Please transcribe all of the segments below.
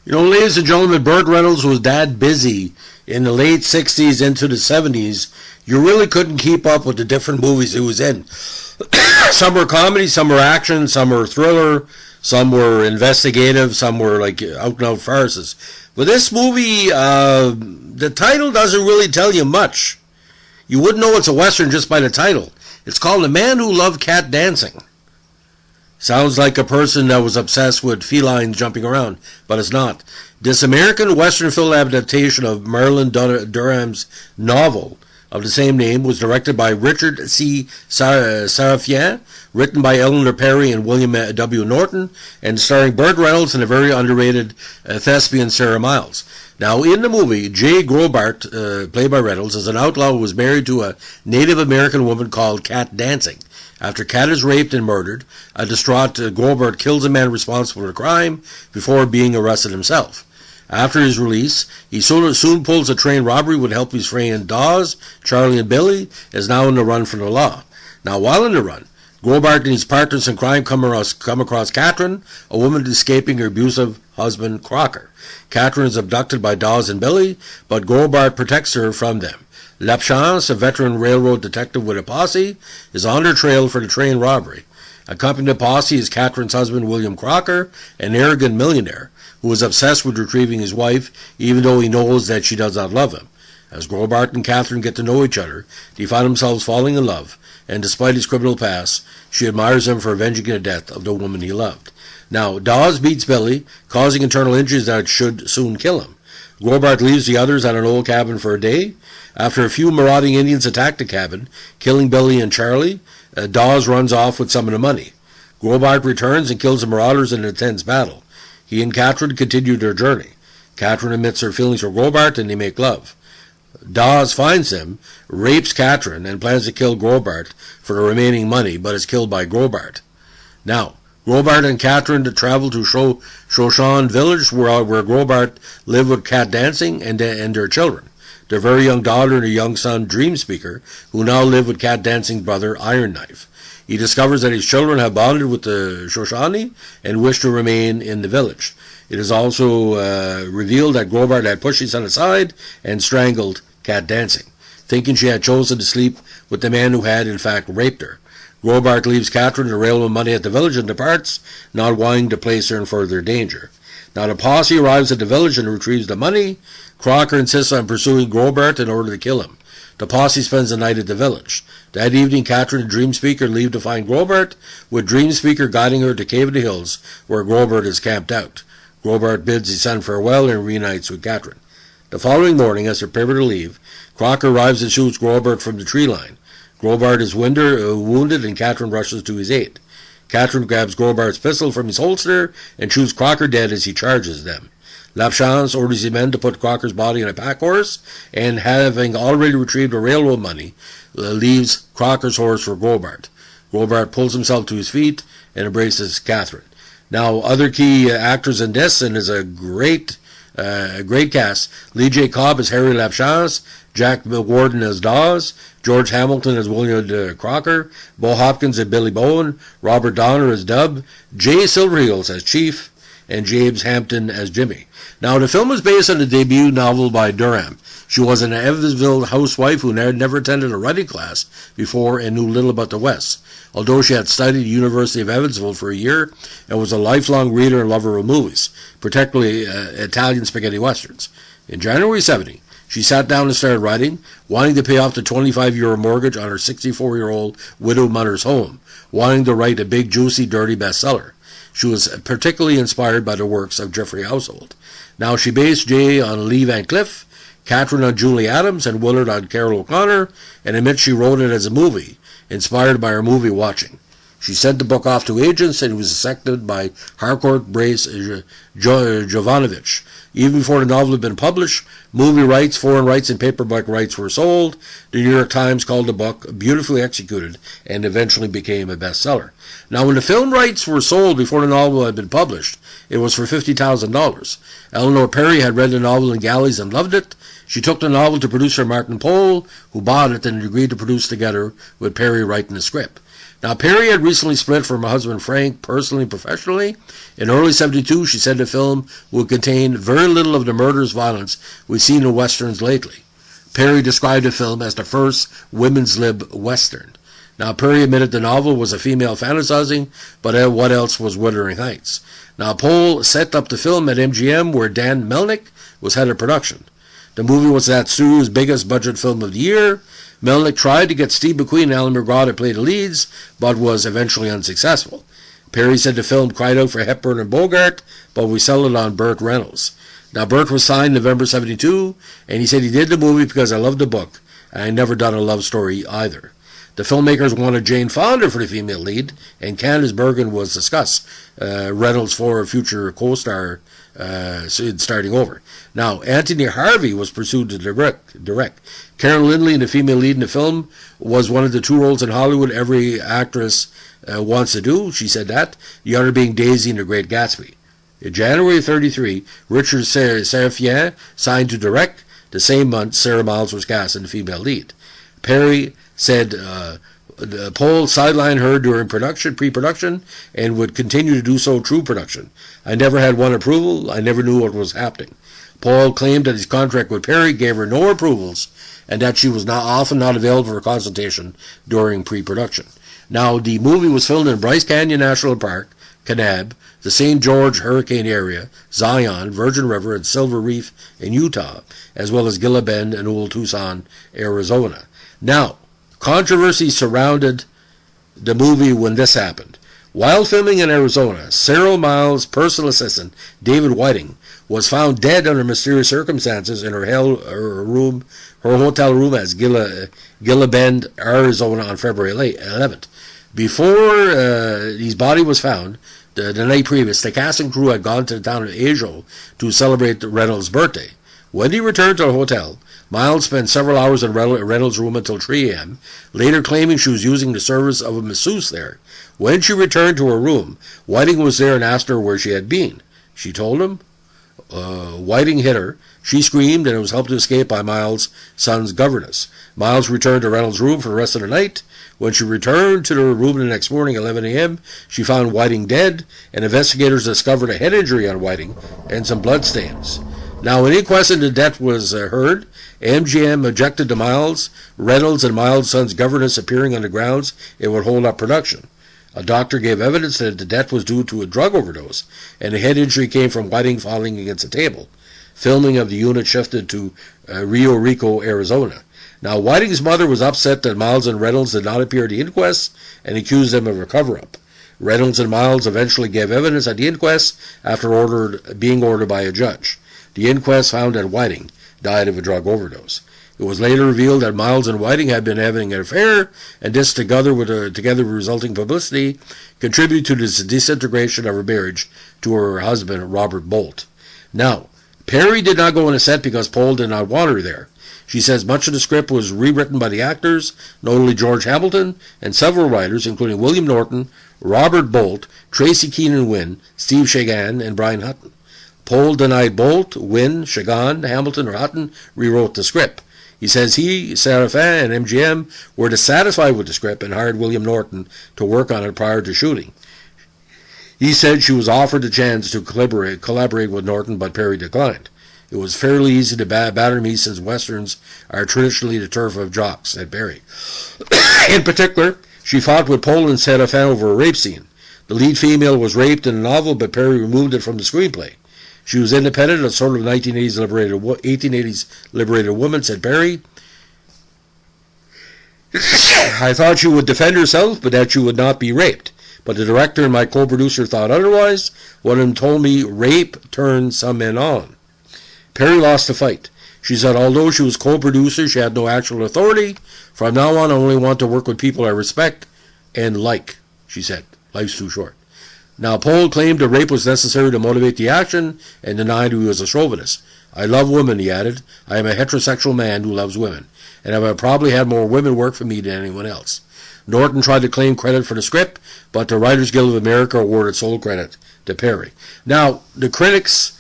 Ladies and gentlemen, Burt Reynolds was that busy in the late 60s into the 70s, you really couldn't keep up with the different movies he was in. Some were comedy, some were action, some were thriller, some were investigative, some were like out-and-out farces. But this movie, the title doesn't really tell you much. You wouldn't know it's a Western just by the title. It's called The Man Who Loved Cat Dancing. Sounds like a person that was obsessed with felines jumping around, but it's not. This American Western film adaptation of Marilyn Durham's novel of the same name was directed by Richard C. Sarafian, written by Eleanor Perry and William W. Norton, and starring Burt Reynolds and a very underrated thespian Sarah Miles. Now, in the movie, Jay Grobart, played by Reynolds, is an outlaw who was married to a Native American woman called Cat Dancing. After Cat is raped and murdered, a distraught Grobart kills a man responsible for the crime before being arrested himself. After his release, he soon pulls a train robbery with help of his friend Dawes, Charlie, and Billy, is now on the run from the law. Now, while on the run, Grobart and his partners in crime come across Catherine, a woman escaping her abusive husband, Crocker. Catherine is abducted by Dawes and Billy, but Grobart protects her from them. Lapchance, a veteran railroad detective with a posse, is on their trail for the train robbery. Accompanying the posse is Catherine's husband, William Crocker, an arrogant millionaire who is obsessed with retrieving his wife, even though he knows that she does not love him. As Grobart and Catherine get to know each other, they find themselves falling in love, and despite his criminal past, she admires him for avenging the death of the woman he loved. Now, Dawes beats Billy, causing internal injuries that should soon kill him. Grobart leaves the others at an old cabin for a day. After a few marauding Indians attack the cabin, killing Billy and Charlie, Dawes runs off with some of the money. Grobart returns and kills the marauders in an intense battle. He and Catherine continue their journey. Catherine admits her feelings for Grobart and they make love. Dawes finds him, rapes Catherine, and plans to kill Grobart for the remaining money, but is killed by Grobart. Now, Grobart and Catherine travel to Shoshan village where Grobart lived with Cat Dancing and their children. Their very young daughter and her young son, Dreamspeaker, who now live with Cat Dancing's brother, Iron Knife. He discovers that his children have bonded with the Shoshani and wish to remain in the village. It is also revealed that Grobart had pushed his son aside and strangled Cat Dancing, thinking she had chosen to sleep with the man who had, in fact, raped her. Grobart leaves Catherine the railroad money at the village and departs, not wanting to place her in further danger. Now the posse arrives at the village and retrieves the money. Crocker insists on pursuing Grobart in order to kill him. The posse spends the night at the village. That evening, Catherine and Dreamspeaker leave to find Grobart, with Dreamspeaker guiding her to Cave of the Hills, where Grobart is camped out. Grobart bids his son farewell and reunites with Catherine. The following morning, as they prepare to leave, Crocker arrives and shoots Grobart from the tree line. Grobart is wounded and Catherine rushes to his aid. Catherine grabs Grobart's pistol from his holster and shoots Crocker dead as he charges them. Lapchance orders his men to put Crocker's body on a pack horse, and having already retrieved the railroad money, leaves Crocker's horse for Grobart. Grobart pulls himself to his feet and embraces Catherine. Now, other key actors in this, and is a great cast. Lee J. Cobb as Harry Lapchance, Jack Warden as Dawes, George Hamilton as William Crocker, Bo Hopkins as Billy Bowen, Robert Donner as Dub, Jay Silverheels as Chief, and James Hampton as Jimmy. Now, the film is based on the debut novel by Durham. She was an Evansville housewife who had never attended a writing class before and knew little about the West, although she had studied at the University of Evansville for a year and was a lifelong reader and lover of movies, particularly Italian spaghetti westerns. In January 70, she sat down and started writing, wanting to pay off the 25-year mortgage on her 64-year-old widowed mother's home, wanting to write a big, juicy, dirty bestseller. She was particularly inspired by the works of Jeffrey Household. Now, she based Jay on Lee Van Cleef, Catherine on Julie Adams, and Willard on Carol O'Connor, and admits she wrote it as a movie, inspired by her movie watching. She sent the book off to agents and it was accepted by Harcourt Brace Jovanovich. Even before the novel had been published, movie rights, foreign rights, and paperback rights were sold. The New York Times called the book beautifully executed and eventually became a bestseller. Now, when the film rights were sold before the novel had been published, it was for $50,000. Eleanor Perry had read the novel in galleys and loved it. She took the novel to producer Martin Pohl, who bought it and agreed to produce together with Perry writing the script. Now, Perry had recently split from her husband Frank, personally and professionally. In early 72, she said the film would contain very little of the murderous violence we've seen in westerns lately. Perry described the film as the first women's lib western. Now, Perry admitted the novel was a female fantasizing, but what else was Wuthering Heights? Now, Pohl set up the film at MGM, where Dan Melnick was head of production. The movie was that studio's biggest budget film of the year. Melnick tried to get Steve McQueen and Alan McGraw to play the leads, but was eventually unsuccessful. Perry said the film cried out for Hepburn and Bogart, but we settled on Burt Reynolds. Now, Burt was signed November 72, and he said he did the movie because I loved the book, and I never done a love story either. The filmmakers wanted Jane Fonda for the female lead, and Candace Bergen was discussed, Reynolds for a future co-star starting over. Now, Anthony Harvey was pursued to direct. Karen Lindley, the female lead in the film, was one of the 2 roles in Hollywood every actress wants to do. She said that, the other being Daisy in The Great Gatsby. In January of 1933, Richard Sarafian signed to direct. The same month, Sarah Miles was cast in the female lead. Perry said Pohl sidelined her during pre-production, and would continue to do so through production. I never had one approval. I never knew what was happening. Pohl claimed that his contract with Perry gave her no approvals, and that she was often not available for consultation during pre-production. Now, the movie was filmed in Bryce Canyon National Park, Kanab, the St. George Hurricane Area, Zion, Virgin River, and Silver Reef in Utah, as well as Gila Bend and Old Tucson, Arizona. Now, controversy surrounded the movie when this happened. While filming in Arizona, Sarah Miles' personal assistant, David Whiting, was found dead under mysterious circumstances in her hotel room at Gila Bend, Arizona on February 11th. Before his body was found, the night previous, the cast and crew had gone to the town of Ajo to celebrate Reynolds' birthday. When he returned to the hotel, Miles spent several hours in Reynolds' room until 3 a.m., later claiming she was using the service of a masseuse there. When she returned to her room, Whiting was there and asked her where she had been. She told him. Whiting hit her. She screamed, and it was helped to escape by Miles' son's governess. Miles returned to Reynolds' room for the rest of the night. When she returned to her room the next morning at 11 a.m., she found Whiting dead, and investigators discovered a head injury on Whiting and some bloodstains. Now, an inquest into death was heard. MGM objected to Miles, Reynolds, and Miles' son's governess appearing on the grounds it would hold up production. A doctor gave evidence that the death was due to a drug overdose, and the head injury came from Whiting falling against a table. Filming of the unit shifted to Rio Rico, Arizona. Now, Whiting's mother was upset that Miles and Reynolds did not appear at the inquest and accused them of a cover-up. Reynolds and Miles eventually gave evidence at the inquest after being ordered by a judge. The inquest found that Whiting died of a drug overdose. It was later revealed that Miles and Whiting had been having an affair, and this, together with resulting publicity, contributed to the disintegration of her marriage to her husband, Robert Bolt. Now, Perry did not go on a set because Pohl did not want her there. She says much of the script was rewritten by the actors, notably George Hamilton, and several writers, including William Norton, Robert Bolt, Tracy Keenan Wynn, Steve Shagan, and Brian Hutton. Pohl denied Bolt, Wynn, Shagan, Hamilton, or Hutton rewrote the script. He says he, Sarafan, and MGM were dissatisfied with the script and hired William Norton to work on it prior to shooting. He said she was offered the chance to collaborate with Norton, but Perry declined. It was fairly easy to batter me since westerns are traditionally the turf of jocks, said Perry. In particular, she fought with Pohl and Sarafan over a rape scene. The lead female was raped in the novel, but Perry removed it from the screenplay. She was independent, a sort of 1880s liberated woman, said Perry. I thought she would defend herself, but that she would not be raped. But the director and my co-producer thought otherwise. One of them told me rape turned some men on. Perry lost the fight. She said although she was co-producer, she had no actual authority. From now on, I only want to work with people I respect and like, she said. Life's too short. Now, Pohl claimed the rape was necessary to motivate the action and denied he was a chauvinist. I love women, he added. I am a heterosexual man who loves women, and I have probably had more women work for me than anyone else. Norton tried to claim credit for the script, but the Writers Guild of America awarded sole credit to Perry. Now, the critics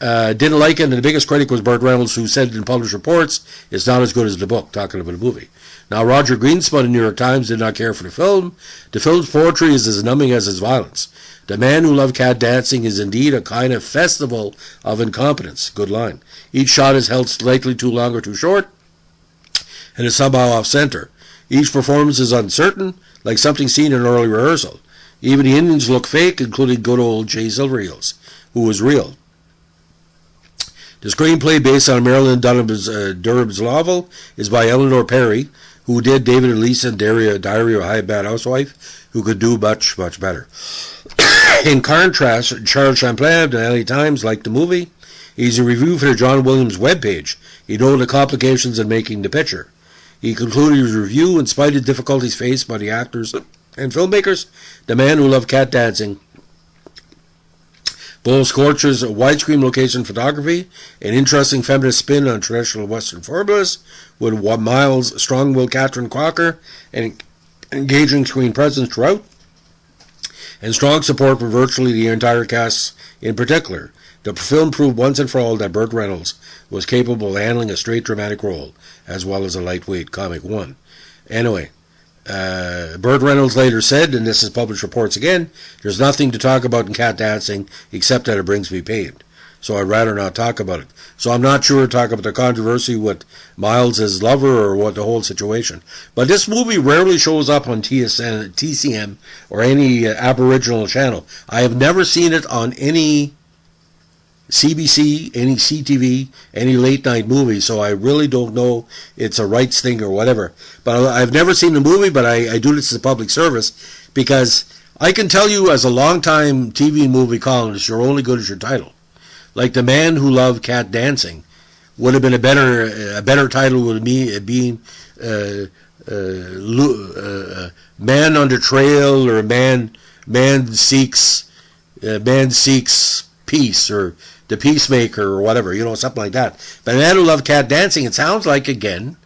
Didn't like it, and the biggest critic was Burt Reynolds, who said in published reports, it's not as good as the book, talking about the movie. Now, Roger Greenspun in the New York Times did not care for the film. The film's poetry is as numbing as its violence. The Man Who Loved Cat Dancing is indeed a kind of festival of incompetence. Good line. Each shot is held slightly too long or too short, and is somehow off-center. Each performance is uncertain, like something seen in an early rehearsal. Even the Indians look fake, including good old Jay Silverheels, who was real. The screenplay, based on Marilyn Durham's novel, is by Eleanor Perry, who did David and Lisa and Diary of a High-Bad Housewife, who could do much, much better. In contrast, Charles Champlain of the LA Times liked the movie. He's a review for the John Williams webpage. He noted the complications in making the picture. He concluded his review, in spite of difficulties faced by the actors and filmmakers, The Man Who Loved Cat Dancing both scorches widescreen location photography, an interesting feminist spin on traditional Western formulas, with Miles' strong-willed Catherine Crocker, and engaging screen presence throughout, and strong support for virtually the entire cast in particular. The film proved once and for all that Burt Reynolds was capable of handling a straight dramatic role, as well as a lightweight comic one. Anyway, Burt Reynolds later said, and this is published reports again, there's nothing to talk about in Cat Dancing except that it brings me pain. So I'd rather not talk about it. So I'm not sure to talk about the controversy with Miles' lover or what the whole situation. But this movie rarely shows up on TCM or any Aboriginal channel. I have never seen it on any CBC, any CTV, any late night movie, so I really don't know it's a rights thing or whatever. But I've never seen the movie, but I do this as a public service, because I can tell you as a long-time TV and movie columnist, you're only good as your title. Like The Man Who Loved Cat Dancing would have been a better title would have been Man Under Trail, or Man Seeks Peace, or The Peacemaker, or whatever, something like that. But The Man Who Loved Cat Dancing, it sounds like, again,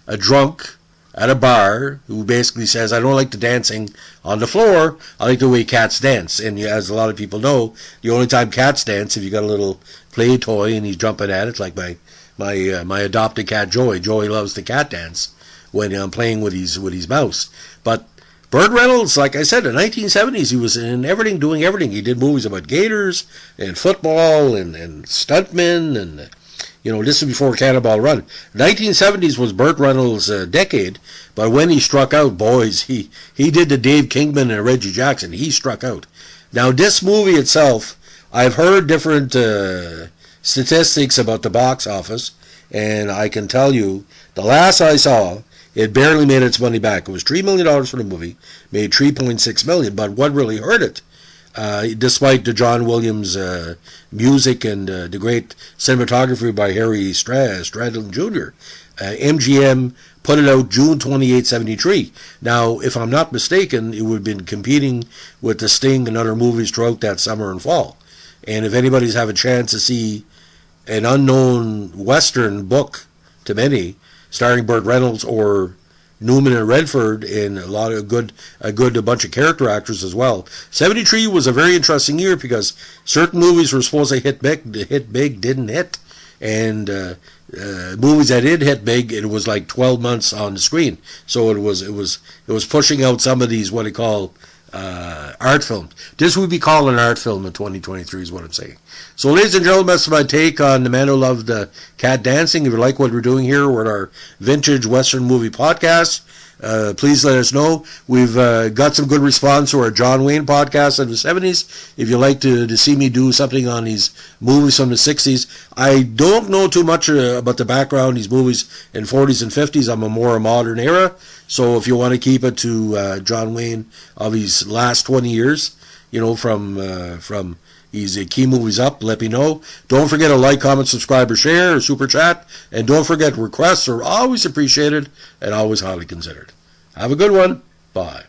a drunk at a bar who basically says, I don't like the dancing on the floor, I like the way cats dance. And as a lot of people know, the only time cats dance, if you got a little play toy and he's jumping at it, like my adopted cat Joey. Joey loves the cat dance when I'm playing with his mouse. But Burt Reynolds, like I said, in the 1970s, he was in everything, doing everything. He did movies about gators and football and stuntmen, and this was before Cannonball Run. 1970s was Burt Reynolds' decade, but when he struck out, boys, he did the Dave Kingman and Reggie Jackson. He struck out. Now, this movie itself, I've heard different statistics about the box office, and I can tell you, the last I saw, it barely made its money back. It was $3 million for the movie, made $3.6 million, but what really hurt it, despite the John Williams music and the great cinematography by Harry Stradlin Jr., MGM put it out June 28, 73. Now, if I'm not mistaken, it would have been competing with The Sting and other movies throughout that summer and fall. And if anybody's have a chance to see an unknown Western book to many, starring Burt Reynolds or Newman and Redford, and a bunch of character actors as well. 73 was a very interesting year because certain movies were supposed to hit big, didn't hit, and movies that did hit big, it was like 12 months on the screen. So it was pushing out some of these what they call art films. This would be called an art film in 2023 is what I'm saying. So ladies and gentlemen, that's my take on The Man Who Loved Cat Dancing. If you like what we're doing here with our vintage Western movie podcast, please let us know. We've got some good response to our John Wayne podcast in the 70s. If you'd like to see me do something on these movies from the 60s, I don't know too much about the background of these movies in 40s and 50s. I'm a more modern era. So if you want to keep it to John Wayne of his last 20 years, from his key movies up, let me know. Don't forget to like, comment, subscribe, or share, or super chat. And don't forget, requests are always appreciated and always highly considered. Have a good one. Bye.